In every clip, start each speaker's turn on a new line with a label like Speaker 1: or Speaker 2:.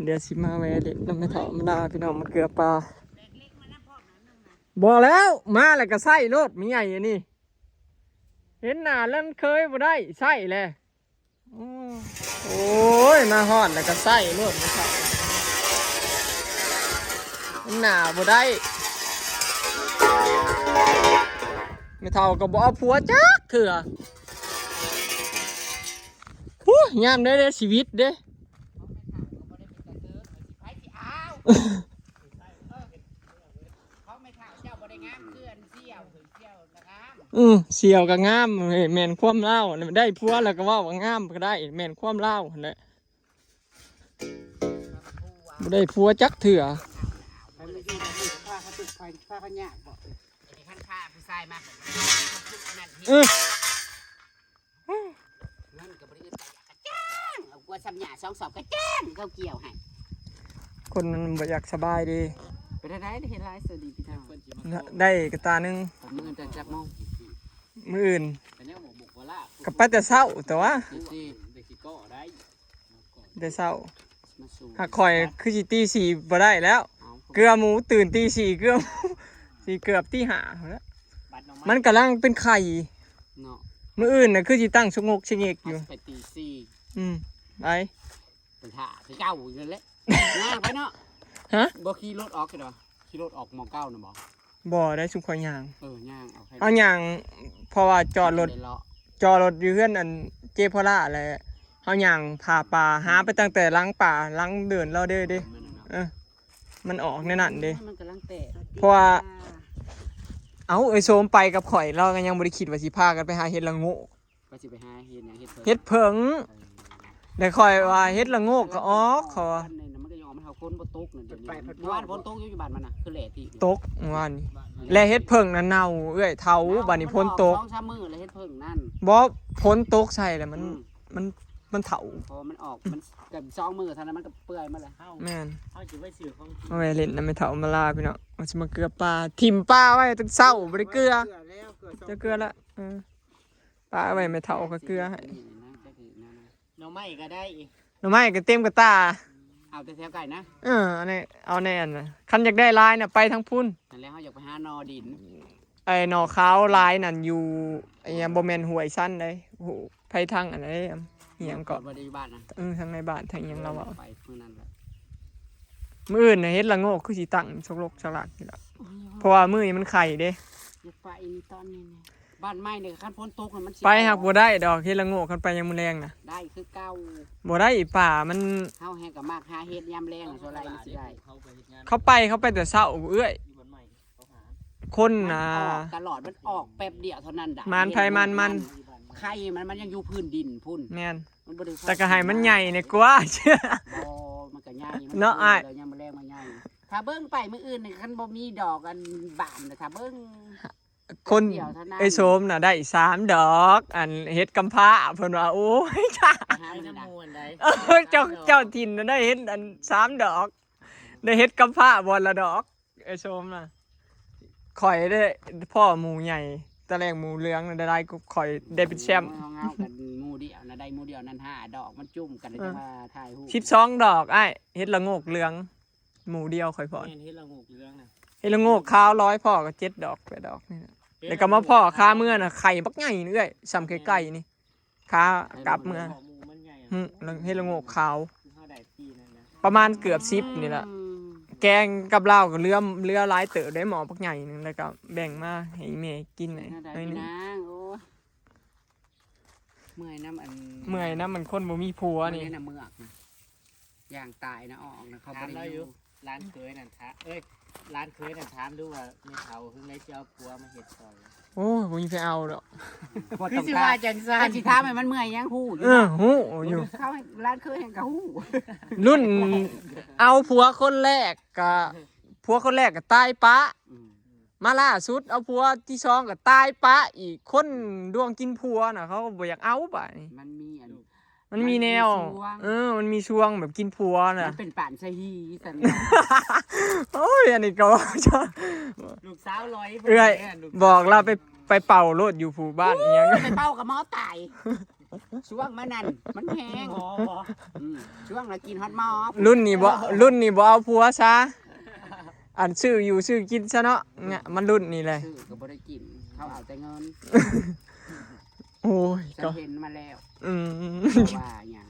Speaker 1: เดี๋ยวสิมาแวะเด็ดน้ำไม่เถามันดาพี่น้องมาเกลือปลาบอกแล้วมาแล้วก็ใส่รถมีใหญ่อันนี้เห็นหน้าแล้วเคยบ่ได้ใส่เลยโอ้ยมาฮอดแล้วก็ใส่รถไม่เถาหน้าบ่ได้ไม่เท่ากับบ่เอาผัวจักเถื่อหู้ยามได้เด้ชีวิตเด้เสี่ยวกับงามแม่นความเล่าได้ผัวแล้วก็ว่างามก็ได้แม่นความเล่าแหละบ่ได้ผัวจักเถื่อ
Speaker 2: นั่นก็บริษัทกระจ้างเอากลัวสัญญา2 สอบกระจ้างเขาเกี่ยวให้
Speaker 1: คนมันบ่อยากสบายดี
Speaker 2: เป็นอะไรได้เห็นไรสวัสดีพี่น้อง
Speaker 1: ได้กระตานึง
Speaker 2: มือจะจับมอง
Speaker 1: มืออื่นกับไปแต่เศร้าแต่ว่าแต่เศร้าหากคอยคือสิตี 4บ่ได้แล้วเกลือหมูตื่นตี 4เกลือสีเกือบตี 5แล้วมันกำลังเป็นไข่มืออื่นน่ะคือสิตั้งชงกชงเอกอยู่
Speaker 2: ไปตี
Speaker 1: 4ไป
Speaker 2: เป็นท่าคือเก้าอยู่นั่นแหละง่ายไปเนาะ
Speaker 1: ฮะ
Speaker 2: บ่ขี่รถออกกันเหรอขี่รถออกมอเก้านะ
Speaker 1: บ่ได้ชุมข่อยย่าง
Speaker 2: ย่าง
Speaker 1: เอาย่างเพราะว่าจอดรถอยู่เพื่อนอันเจพล่าอะไรเฮาย่างพาปลาหาไปตั้งแต่ล้างป่าล้างเดินเราเด้มันออกในนั้นเด้เพราะว่าเอาไอ้โซมไปกับข่อยเราก็ยังบ่ได้คิดว่าสิพากันไปหาเฮ็ดละโงก
Speaker 2: ก็สิไปหาเฮ็ดหยัง
Speaker 1: เฮ็ดเผิงแต่ข่อยว่าเฮ็ดละโงกก็ออกขอ
Speaker 2: มันก็ยอมมันเฮาฝนบ่ตกนั่นเดี๋ยวนี้ว่านฝนตกอยู่บ้านมันน่ะคือแหล่ที่
Speaker 1: ตกว่านนี้และเฮ็ดเผิงนั่นเน่าเอ้ยเฒ่าบัดนี้ฝนตก
Speaker 2: 2-3 มื้อแล้วเฮ็ดเผิงนั่น
Speaker 1: บ่ฝนตกใส่แล้วมันเฒ่า
Speaker 2: พอมันออกมันกับ2 มื้อเท่านั้นมันก็เปื่อยมาแล้ว
Speaker 1: แม่น
Speaker 2: เฮาสิไว้ซื้อของ
Speaker 1: เอาไว้เล่นนำไม่เฒ่ามาลาพี่น้องว่าสิมาเกลือปลาทิ่มปลาไว้ตั้งเช้าบ่ได้เกลือจะเกลือละปลาไว้ไม่เฒ่าก็เกลือให้
Speaker 2: หน่อไม้ก็ได้
Speaker 1: หน่อไม้ก็เต็มกระตา
Speaker 2: เอาแต่แถวไก่นะ
Speaker 1: อันนี้เอาแน่นนะคันอยากได้ลายน่ะไปทั้งพุ่น
Speaker 2: นั่นแล้วเฮาอยากไปหาหนอดิน
Speaker 1: ไอ้หน่อขาวลายนั่นอยู่ไอ้บ่แม่นห้วยสั้นเลยโอ้โหไผทางอันไหนเหียงเกาะ
Speaker 2: บ่ได้อยู่บ้านนะ
Speaker 1: ทางในบ้านทางหยังเราเอา
Speaker 2: ไปมื้อนั้นแหละ
Speaker 1: มื้ออื่นน่ะเฮ็ดละโงกคือสิตั้งชกลกฉลากนี่ล่ะเพราะว่ามื้อนี้มันไข่เด้
Speaker 2: อย่าไปนี่ตอนนี้บ้านไม้นี่คันฝนตกมันสิ
Speaker 1: ไปหักบ่ได้ดอกเฮ็ดละโงกคันไปยามมื้อแลงน่ะ
Speaker 2: ได้คือเก่า
Speaker 1: บ่ได้ป่ามัน
Speaker 2: เฮาแฮงก็มากหาเฮ็ดยามแลงโซไลมันสิได้
Speaker 1: เขาไปแต่เช้าเอื้อยคนน่ะ
Speaker 2: ตลอดมันออกแป๊บเดียวเท่านั้นดะ
Speaker 1: มันไผมัน
Speaker 2: ไข่มันยังอยู่พื้นดินพุ่น
Speaker 1: แม่นแต่ก็ให้มันใหญ่นี่กว่าเชื่อ
Speaker 2: บ่มันก็ใหญ่เนาะอ้ายยามแลงมันใหญ่ถ้าเบิ่งไปมื้ออื่นนี่คันบ่มีดอกอันบานน่ะถ้าเบิ่ง
Speaker 1: คนไอ้โสมน่ะได้3 ดอกอันเฮ็ดกำพร้าเพิ่นว่าโอ้ยจ้าเจ้าถิ่นน่ะได้เฮ็ดอัน3 ดอกได้เฮ็ดกำพร้าบ่ละดอกไอ้โสมน่ะข่อยได้พ่อหมูใหญ่ตะแลงหมูเหลืองน่ะได้ก็ข่อยได้เป็นแชมป์
Speaker 2: เงากันหมู่เดียวน่ะได้หมู่เดียวนั้น5 ดอกมันจุ่มกันเลยจะมาถ่ายรูป
Speaker 1: 12 ดอกอ้ายเฮ็ดละโงกเหลืองหมูเดียวข่อยพอ
Speaker 2: เฮ็ดละโงกเหลืองน่ะ
Speaker 1: เฮ็ดละโงกขาว100พ่อก็7 ดอก8 ดอกนี่แล้วก็มาพ่อค้าเมื่อน่ะไข่บักใหญ่นี่เอ้ยซ้ำไก่นี่ค้ากลับเมื่อเฮ็ดละโงกขาวประมาณเกือบ10นี่ล่ะแกงกับเหล้าก็เรือหลายเต๋อได้หมอบักใหญ่นึงแล้วก็แบ่งมาให้แม่กินหน่อยนึง
Speaker 2: โอ้เมื่อยน้
Speaker 1: ำมันคนบ่มีผัวนี่
Speaker 2: น่ะเมือกนะย่างตายนะออกนะเขาบ่ได้อยู่ร้านเคยนั่นทะร้านเคยนั่นถามดูว่าไม่เฒ่าคือได้เจ้าผัวมาเฮ็ดซอย
Speaker 1: โอ้ยบ่มีใครเอาดอก
Speaker 2: คือสิว่าจังซั่นสิถามให้มันเมื่อยยังฮู้อยู่
Speaker 1: ฮู้อยู่
Speaker 2: เขาร้านเคยแห่งก็ฮู้
Speaker 1: รุ่นเอาผัวคนแรกก็ตายปะมาล่าสุดเอาผัวที่2ก็ตายปะอีกคนดวงกินผัวน่ะเขาบ่อยากเอาปะนี่มันมีแนวมันมีช่วงแบบกินผัวน่ะ
Speaker 2: มันเป็นป่านชะฮีซั่น
Speaker 1: โอ้ยอันนี้ก็
Speaker 2: ลูกสาวลอย
Speaker 1: เอ้ยบอกเราไปเป่ารถอยู่ผู้บ้านอีหยัง
Speaker 2: ไปเป่ากับหมอตายช่วงมันนั่นมันแห้ง ช่วงเรากินฮอตหมอ
Speaker 1: รุ่นนี้บ่เอาผัวซะอันชื่ออยู่ชื่อกินซะเนาะเนี่ยมันรุ่นนี้เลย
Speaker 2: ซื้อก็บ่ได้กินเขาเอาแต่เงิน
Speaker 1: โอ้ย
Speaker 2: ฉั
Speaker 1: ก็
Speaker 2: นเห็นมาแล้ว
Speaker 1: อืม
Speaker 2: ว่าอย่าง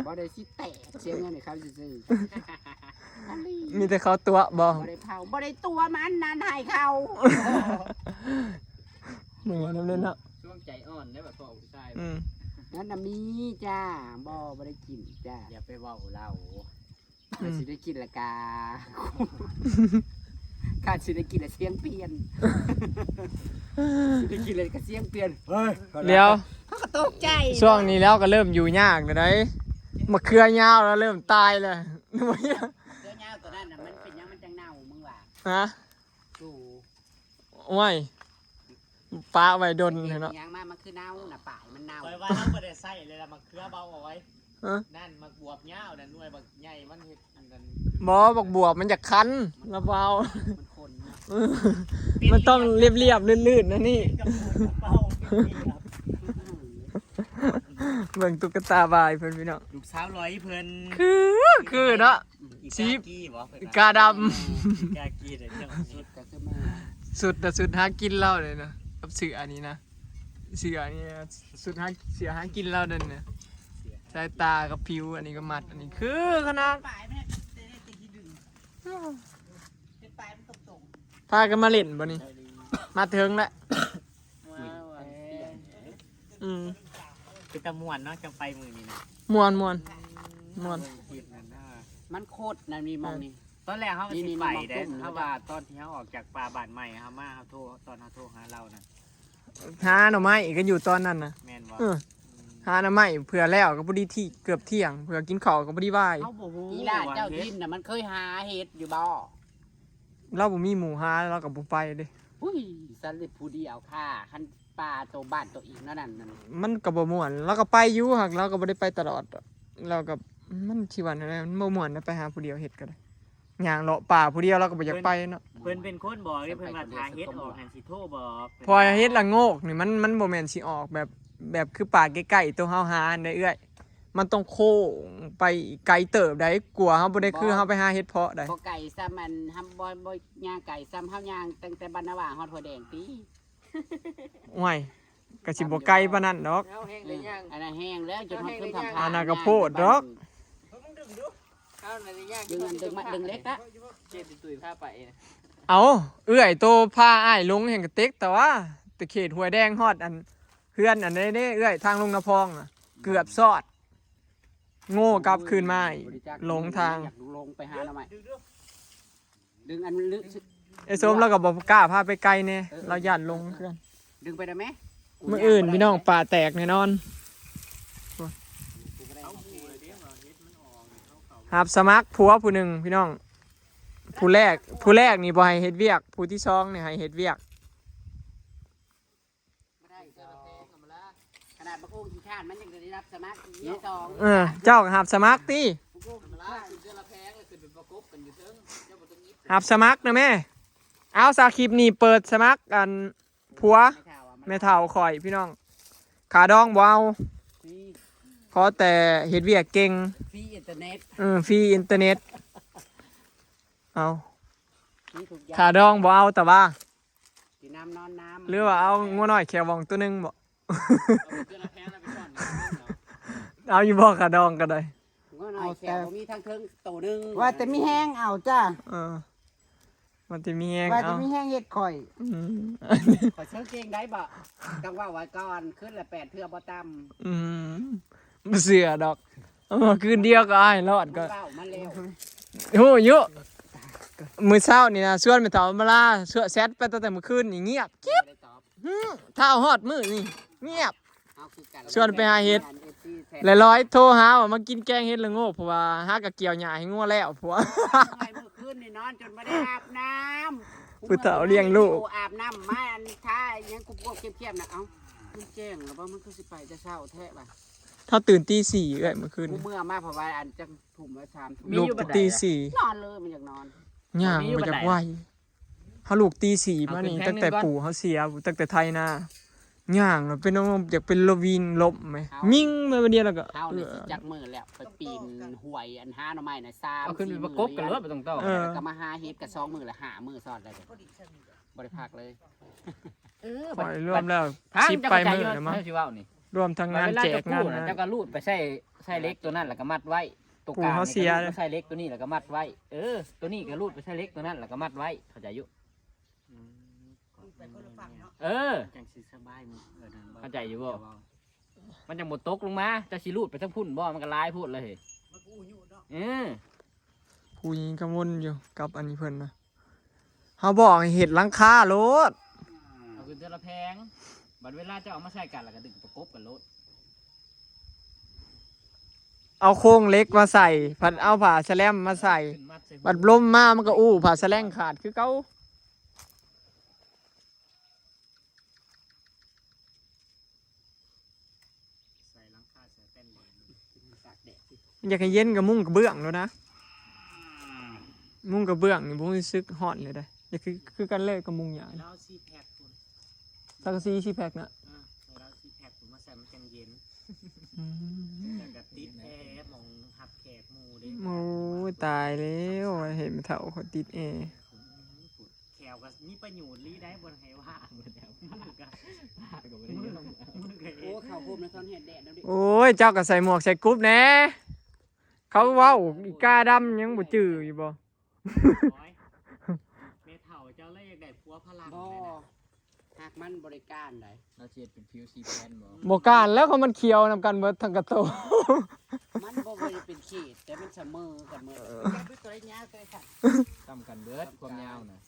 Speaker 2: บ่ได้สิแตกเสียเงินให้เขาซื้ออันนี้
Speaker 1: มีแต่เขาตัวบ่
Speaker 2: บ่ได้เผาบ่ได้ตัวมันนั่นให้เขา
Speaker 1: เหมือนนั้นเลยเนาะ
Speaker 3: ช่วงใจอ่อนได้แบบพ่อผู้ชาย
Speaker 1: อืม
Speaker 2: นั่นน่ะมีจ้าบ่ได้กินจ้า
Speaker 3: อย่าไปเว้าเรา
Speaker 2: ข้าสิได้กินละกาข้าสิได้กินละเสียงเปลี่ยนสิได้กินละก็เสียงเปลี่ยนเฮ้ย
Speaker 1: เดี๋ยว
Speaker 2: เขาก็ตกใจ
Speaker 1: ช่วงนี้แล้วก็เริ่มอยู่ยากเลยได้มะเขือยาวแล้วเริ่มตายเลยนึกว่าเนี่ย
Speaker 2: เสื้อยาวตัวนั้นน่ะมันเป็นหยังมันจังเน่ามึงว่า
Speaker 1: ฮะ
Speaker 2: สู่
Speaker 1: โอ้ยป้าไว้ดน
Speaker 2: เห็
Speaker 1: เห็
Speaker 2: น
Speaker 1: นเนาะ
Speaker 2: หยังมามันคือเน่าน่ะป่ายมันเน่า
Speaker 3: คอยว่าเราไม่ได้ใส่เลยละมาเครือเบาเอาไว้
Speaker 1: ฮะ
Speaker 3: นั่นมาบวบเงานั่นหน่วยบักใหญ่มันเห็ดอันนั้น
Speaker 1: หมอบอกบวบมันจะคันระเบา
Speaker 2: มันคนนะ
Speaker 1: มันต้องเรียบๆลื่นๆนะนี่
Speaker 3: กับปูกับเบาเป็นเดียว
Speaker 1: เบิ่งตุ๊กตาบายเพิ่นพี่น้อง
Speaker 3: ลูกสาวร้อยเพิ่น
Speaker 1: คือเนาะ
Speaker 3: อี
Speaker 1: ชีพ
Speaker 3: กากี้บ่เพิ่น
Speaker 1: กาด
Speaker 3: อีกากี้เด้อเจ้า
Speaker 2: สุดก็คือแม่
Speaker 1: ำสุดแต่สุดหากินเหล้าเลยนะกับเสืออันนี้นะเสืออันนี้นะสุดหาเสือหากินเหล้าเดินเนี่ยสายตากับผิวอันนี้ก็มัดอันนี้คือขนาด
Speaker 2: ป่ายแม่เต้นที่ดึงเป็นป่ายมันตรง
Speaker 1: พากันมาเล่นบ่นี่มาถึงแล้ว อืม
Speaker 3: เป็นตะม่วนเนาะจังไปมื้อนี้นะ
Speaker 1: ม่วน
Speaker 3: เบิ่งคลิปนั่นนะ
Speaker 2: มันโคตรนั่นมีมองนี่
Speaker 3: ตอนแรกเขาก็
Speaker 2: นี่
Speaker 3: สิ
Speaker 2: นี่
Speaker 3: ไป
Speaker 2: นี่
Speaker 3: เด้
Speaker 2: มากุ้ม
Speaker 3: ถ้าว่าตอนที่เขาออกจากป่าบ้านใหม่เขามาเขาโทรตอนเขาโทรหาเรานะ
Speaker 1: หาหน่อไม้ก็อยู่ตอนนั้นนะ
Speaker 3: แม่นบ่
Speaker 1: เออหาหน่อไม้เผื่อแล้วก็บ่ดีที่เกือบเที่ยงเผื่อกินข้าวก็บ่ดีบ่าย
Speaker 3: เขาบ่ฮู้
Speaker 2: อีล่าเจ้าทิมน่ะมันเคยหาเห็ดอยู่บ่
Speaker 1: เราบ่มีหมู่หาเราก็บ่ไปเด้
Speaker 2: อุ้ยสันเลยผู้เดียวค่ะคันป่าตัวบ้านตัวอีกนั่นนั่น
Speaker 1: มันก็บ่ม่วนเราก็ไปอยู่หักเราก็บ่ได้ไปตลอดดอกเราก็มันสิว่าแนวใดมันบ่ม่วนนะไปหาผู้เดียวเฮ็ดก็ได้ย่างเลาะป่าผู้เดียวเราก็บ่อยากไปเนาะ
Speaker 3: เพิ่นเป็นคนบอกเด้เพิ่นว่าทาเฮ็ดออกหันสิโทรบอก
Speaker 1: พอเฮ็ดละโงกนี่มันบ่แม่นสิออกแบบคือป่าใกล้ๆตัวเฮาหาอันใดเอื้อยมันต้องโค้งไปไกลเติบได้กลัวเฮาบ่ได้คือเฮาไปหาเฮ็ดเพาะได้
Speaker 2: พอไก่ซ้ำมันทำบ่ย่างไก่ซ้ำเฮาย่างตั้งแต่บรรณว่างฮอดหัวแดงปี
Speaker 1: โอ้ยก็สิบ่ไกลปานนั้นดอก
Speaker 3: เอาแห้งได้ย่าง
Speaker 2: อันนั้นแห้งแล้วจนฮอดขึ้นทำ
Speaker 1: อันนั้นก็โพดดอก
Speaker 3: มึงดึงดูเอานั่นได้ย่าง
Speaker 2: ดึงอันดึงมาดึงเล็กละ
Speaker 3: เจ็ดตุ้ยพาไปนะ
Speaker 1: เอาเอื้อยโตพาอ้ายลงแห่งกระเต็กแต่ว่าแต่เขตห้วยแดงฮอดอันเพื่อนอันนี้เด้เอื้อยทางลงนาพองอะเกือบซอด โง่กลับคืนมาอีกหลงทาง
Speaker 2: อยากลงไปหาหน่อไม้ดึงอันลึก
Speaker 1: ไอ้ส้มเราก็บอกกล้าพาไปไกลเนี่ยเราย่านลงเพื่อน
Speaker 2: ดึงไปได้ไหม
Speaker 1: มื้ออื่นพี่น้องป่าแตกแน่นอนหาบสมัครผัวผู้หนึ่งพี่น้องผู้แรกนี่บ่ให้เฮ็ดเวียกผู้ที่สองนี่ให้เฮ็ดเวียก
Speaker 2: ขนาดบักโอ่งขี้ข้านมันยังได้รับสมัครเยอะสอง
Speaker 1: เจ้าก็หาบสมัครติ หาบสมัครนะแม่เอาสาคลิปนี่เปิดสมัครกันผัวแม่เฒ่าข่อยพี่น้องขาดองบ่เอาขอแต่เฮ็ดเวียกเก่ง
Speaker 2: ฟรีอินเทอร์เน็ต
Speaker 1: ฟรีอินเทอร์เน็ตเอา
Speaker 2: ฟรีทุกอย่าง
Speaker 1: ขาดองบ่เอาแต่ว่า
Speaker 2: กินน้ำนอนน้ำ
Speaker 1: หรือว่าเอางัวน้อยแค่วองตัวหนึงบ่ เอาอยู่บ่ขาดองก็ได้
Speaker 2: ก็หน่อยแขวมีทั้งเทิงตัวหนึง
Speaker 4: ว่าแต่มีแห้งเอาจ้า
Speaker 1: เออมันจะมีแฮง
Speaker 4: ว่า
Speaker 1: เอา
Speaker 4: จะมีแห้งเห็ดข่อย
Speaker 1: อืม
Speaker 2: ขอเชิญเกงได้บ่ต้องว่าไว้ก่อนขึ้นละ8เทื่อบ่ต่ำ
Speaker 1: อืมบ่เสือดอกเอามาคืนเดียวก็อ้ายรอดก็
Speaker 2: เว้ามาเร็ว
Speaker 1: โหยุมื้อเช้านี่นะชวนไปเฒ่ามาลาชวนแซดไปตั้งแต่มื้อคืนนี่เงียบกิ๊บ
Speaker 2: ได้ตอบ
Speaker 1: เท้าฮอดมื้อนี่เงียบ
Speaker 2: เอาคือกัน
Speaker 1: ชวนไปหาเห็ด แล้วร้อยโทรหาว่ามากินแกงเฮ็ดละโงกเพราะว่าหากะเกี่ยวหญ้าให้งัวแล้วเพราะว่า
Speaker 2: ไม่เมื่อคืนนี่นอนจนไม่ได้อาบน้ำ
Speaker 1: ผู้เฒ่าเลี้ยงลูก
Speaker 2: อาบน้ำมาอันท้ายยังกุบกบเข้มๆนะเอ้ามันแจ้งแล้วว่ามันคือสิไปจะเช้าแท้ป่ะ
Speaker 1: เขาตื่นตี 4เอ้ยเมื่อคืน
Speaker 2: กูเมื่อมาเพราะว่าอันจังถุ่มไว้3ถุ่ม
Speaker 1: ลูกตี
Speaker 2: นอนเลยมันอยากนอน
Speaker 1: 4ย่างมาจากไหวเขาลูกตี 4มานี่ตั้งแต่ปู่เขาเสียตั้งแต่ไทยนา ย่างแล้วเป็นอยากเป็นโลวีนลบไหมมิ่งมาวันเดียวแล้วก็
Speaker 2: เฮานี่สิจักมือแล้วไปปีนห้วยอันห้าหน่อไม้น่ะ3
Speaker 3: เอาขึ้นไปประกบกันรถไปตรงต่อ
Speaker 2: แล้วก็มาหาเฮ็ดกับ2มื้อละ5มื้อซ้อนได้บ่ได้พักเลย
Speaker 1: ปล่อยรวมแล้ว
Speaker 3: ทาง
Speaker 1: ชิป
Speaker 3: เจ้า
Speaker 1: ไป
Speaker 3: ก็ใจ
Speaker 1: มือ
Speaker 3: เยอะ
Speaker 1: แล้วมั้ง
Speaker 3: สิเว้านี่
Speaker 1: รวมทั้งงาน
Speaker 3: เวลา
Speaker 1: แจ
Speaker 3: เจ้าก
Speaker 1: งาน
Speaker 3: กู้น่ะเจ้าก็รูดไปใส่เล็กตัวนั้นแล้วก็มัดไว้ตัวกลาง
Speaker 1: กู้เขาเสีย
Speaker 3: นี่ก็รูดไปใส่เล็กตัวนี้แล้วก็มัดไว้ตัวนี้ก็รูดไปใส่เล็กตัวนั้นแล้วก็มัดไว้เข้าใจอยู่
Speaker 2: จังสิสบายมื้อนั้นบ่
Speaker 3: เข้าใจอยู่บ่มันจังบ่ตกลงมาเจ้าสิรูดไปทั้งพุ่นบ่มันก็ลายพูดเลยเออ
Speaker 1: ผู้หญิงกังวลอยู่กับอันนี้เพิ่นนะเขาบอกให้เห็ดหลังคารถ
Speaker 3: เอาขึ้นเทื่อละแพงบัดเวลาเจ้าเอามาใส่กันแล้วก็ดึงประกบกันรถ
Speaker 1: เอาโครงเหล็กมาใส่ผัดเอาผ้าแฉลมมาใส่
Speaker 3: ขึ้นมัดใส่
Speaker 1: บัดลมมามันก็อู้ผ้าแฉลงขาดคือเก่า
Speaker 3: ใส่หลังคาใส่แป้นเลย
Speaker 2: ตากแดดสิ
Speaker 1: อยากให้เย็นกับมุ้งกับเบื้องแล้วนะมุ้งกับเบื้องนี่บุ้งซึกฮอตเลยได้อยากคือกันเลยกับมุ้งใหญ่
Speaker 3: เราซีแพคคุณ
Speaker 1: สักซีชิแพกนะ
Speaker 3: เราซีแพคคุณมาใส่มันจังเย็น
Speaker 1: อืม
Speaker 3: แล้วก็ติดแอร์มองหับแขกหมู่เด้
Speaker 1: โอ้ยตายแล้วเห็นเถ่าเขาติดแอร์
Speaker 3: แขวก็มีประโยชน์ลีได้บนไหว่าเหมือนแล้วมือก็มือก็
Speaker 2: โอ้ข้าวโพดในตอนเฮ็ดแดดแล้วดิ
Speaker 1: โอ้ยเจ้าก็ใส่หมวกใส่กรุ๊ปแหน่เขาเว้าอีกาดำยังบ่จื้ออยู่บ่
Speaker 3: เมถ่าเจ้าเลยอยากได้ผัวพลัง
Speaker 2: บ่หากมันบริการได้
Speaker 3: เราเชียดเป็นผิวซีแพนบ่
Speaker 1: บ่การแล้วเขามันเคียวนำกันเบิดทั้งกระโต
Speaker 2: มันบ่เคยเป็นเขตแต่มันเสมอกันหมดแค่ตัวเนี้ยเคยค่ะ
Speaker 3: ซ้ำกันเบิดความยาวน่ะ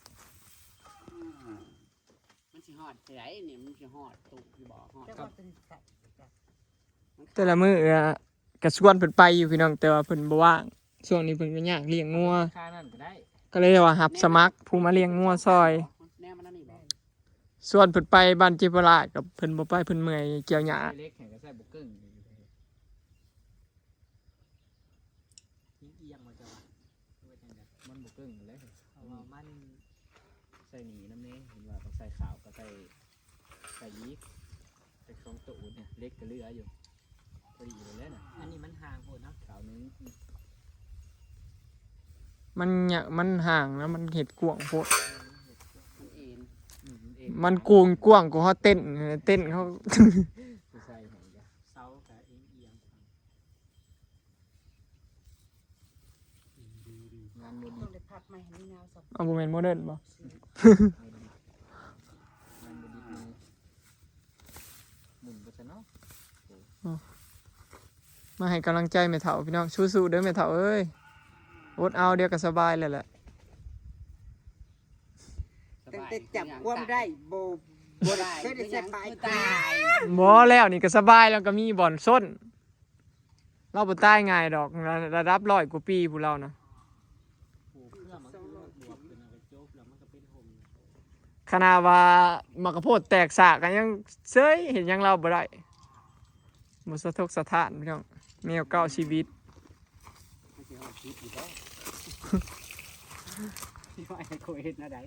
Speaker 2: มันสิฮอดไสนี่มันสิฮอดตุกอยู่บ่ฮอด
Speaker 1: แต่ละมื้อกระสวนเพิ่นไปอยู่พี่น้องแต่ว่าเพิ่นบ่ว่างช่วงนี้เพิ่นก็ยากเลี้ยงงัว
Speaker 3: ค่านั่นก็ได้
Speaker 1: ก็เลยว่ารับสมัครผู้มาเลี้ยงงัวซอย
Speaker 2: แนวมันนั่นนี่บ่
Speaker 1: ส่วนเพิ่นไปบ้านจิปราชกับเพิ่นบ่ไปเพิ่นเมื่อยเกี่ยวหญ้า
Speaker 3: เล็กแข่งก็ใส่บุกกึ่งเอียงมันจะว่ามันบุกกึ่งเลยเอามันใส่หนีน้ำเนี้เห็นว่าต้องใส่ขาวก็ใส่ยีกใส่สองตัวเนี่ยเล็กก็เหลืออยู่พอดีเลยน่ะอันนี้มันห่างโหดนะขาวนึง
Speaker 1: มันเนี่ยมันห่างแล้วมันเฮ็ดกว้างโพด
Speaker 2: มันเอ็น
Speaker 1: มันกว้างกว่าเฮาเต้นเขา
Speaker 3: ผู้ใส่เห็นจ้ะเสากับเอียงงานโมดี
Speaker 1: เอาบ่แม่นโมเดิร์นบ่
Speaker 3: งานโมดีหมุนไปซะเนาะ
Speaker 1: มาให้กำลังใจแม่เฒ่าพี่น้องสู้ๆเด้อแม่เฒ่าเอ้ยอดเอาเดี๋ยวก็สบายแล้วแหละ
Speaker 4: ตั้งแต่จับความได้บ่ได้เคยได้สบายตาย
Speaker 1: บ่แล้วนี่ก็สบายแล้วก็มีบ่อนส้นเราบ่ตายง่ายดอกระดับ100กว่าปีผู้เรานะ
Speaker 3: ปลูกเพื่อมันคือบวบเป็นอะไรโจ๊กแล้วมันก็เป็นหง
Speaker 1: ขนาดว่ามะกะโพดแตกสากกันยังเซยเห็นยังเราบ่ได้บ่สะทกสะท้านพี่น้องแมวเก่าชีวิต
Speaker 2: มันสิฮอดคิดอยู่บ่สิว่าให้กูเฮ็ดแนวใด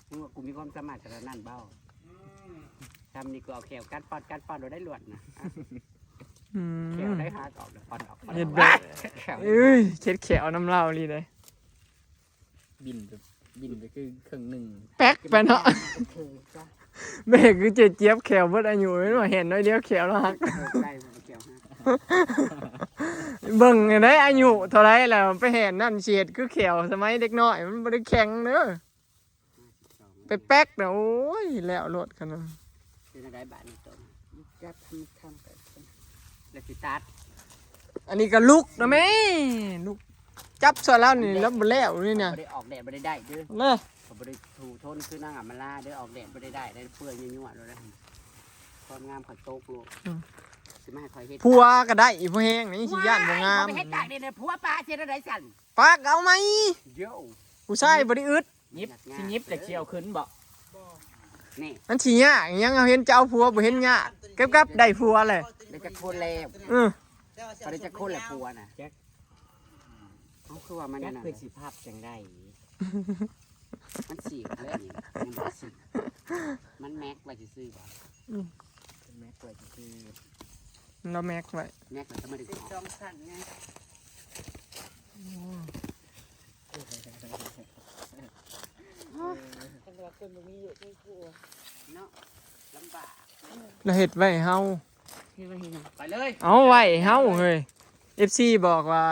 Speaker 2: มึงว่ากูมีความสามารถขนาดนั้นเบ้าทำนี่กูเอาแขวกัดปอดโดยได้หลวดนะ
Speaker 1: อื
Speaker 2: แขว
Speaker 1: ม
Speaker 2: ได้หากออกปอดออก
Speaker 1: เฮ็ดแบบ
Speaker 2: แขว
Speaker 1: เอ้ยเช็ดแขวน้ำเหล้าลีเลย
Speaker 3: บินไปคือครึ่งหนึ่ง
Speaker 1: แป๊กไปเนาะ
Speaker 2: คือจ้ะ
Speaker 1: แม่คือเจี๊ยบแขวเบิดอายุเห็นว่าเห็นน้อยเดียวแขวแล้วฮัก
Speaker 2: ได้แขวฮะ
Speaker 1: เบิ่งได้อายุเท่าไรแล้วไปเห็นนั่นเฉียดคือแขวสมัยเด็กน้อยมันบ่ได้แข็งเด้อไปแป๊กเด้อโอ้ยแล้วรถกันนะ
Speaker 2: เป็นอะไรบ้านนี่ตัวจับทำกันแล้วสิตัด
Speaker 1: อันนี้ก็ลุกนะแม่ลุกจับซะแล้วนี่แล้วบ่แล้วนี่น่ะ
Speaker 2: บ่ได้ออกแดดบ่ได้เด้อ
Speaker 1: เลย
Speaker 2: เขาบ่ได้ถูทนคือนางอัมมาลาเด้อออกแดดบ่ได้ได้เปื่อยยั่วๆเลยความงามเขาโตกลูกสิมาให้คอยเฮ็ด
Speaker 1: ผัวก็ได้อีผู้แห้งนี่สิย่านบ่งาม
Speaker 2: ไปเฮ็ดตากแดดผัวป้าเฮ็ดอะไรสั่น
Speaker 1: ปากเอาไหม
Speaker 2: เดี๋ยว
Speaker 1: ผู้ชายบ่ได้อึด
Speaker 3: ยิบสิยิบแต่เชียวขึ้นบ่
Speaker 2: นี่
Speaker 1: มันสิยากยังเอาเห็นเจ้าผัวบ่เห็นยากเก็บได้ผัวเลย
Speaker 2: ได้จะคนแล้ว เขาได้จะคนแล้วผัวน่ะเขาคือว่ามัน
Speaker 3: แค่
Speaker 2: นั่น
Speaker 3: คือสิภาพจังได้
Speaker 2: มันสีเลยนี่มันบ่สีมันแม็กไว้ซื่อๆบ่
Speaker 3: แม็กไว้คือ
Speaker 1: เราแม็กไว้
Speaker 2: แม็กก็ไม่ได้
Speaker 4: เป็นสองชั้นไง
Speaker 5: สำหรับคนบ่มีอยู่ในครัว
Speaker 4: เนาะลำบาก
Speaker 1: เราเฮ็ดไว้ให้เฮา
Speaker 5: ที่มันเห็น
Speaker 2: ไปเลย
Speaker 1: เอาไว้ให้เฮาเฮ้ย FC บอกว่า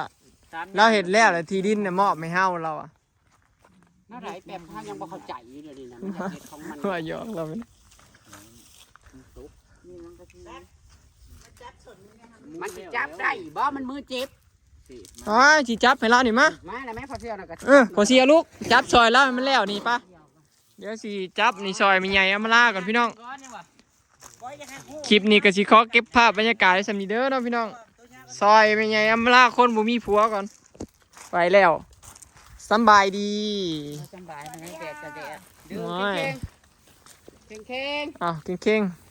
Speaker 1: เราเฮ็ดแล้วแล้วที่ดินน่ะมอบให้เฮาเราอ่ะ
Speaker 4: น่าไหนแบบเขายังบ่เข้าใจอยู่เดี๋ยวนี้นะมันจะเฮ็ดของมัน
Speaker 1: ว่าหยอกเราไป
Speaker 5: มีน้ำกะทิ
Speaker 4: มันสิจับได้บ่มันมือเจ็บ
Speaker 1: อ๋อสิจับให้เรานี่มา
Speaker 4: มาแล้วแม่พอเที่ยวน่ะก็
Speaker 1: พอเสียลูกจับซอยแล้วให้มันแล้วนี่ปะเดี๋ยวสิจับนี่ซอยมีใหญ่เอามาลาก่อนพี่น้องคลิปนี้ก็สิขอเก็บภาพบรรยากาศไว้สำนีเด้อเนาะพี่น้องซอยมีใหญ่เอามาลาคนบ่มีผัวก่อนไปแล้วสำบายดี
Speaker 4: สบายนะแดดก็แดด
Speaker 1: โอ้ย
Speaker 4: เข่ง
Speaker 1: อ้าวเก่งๆ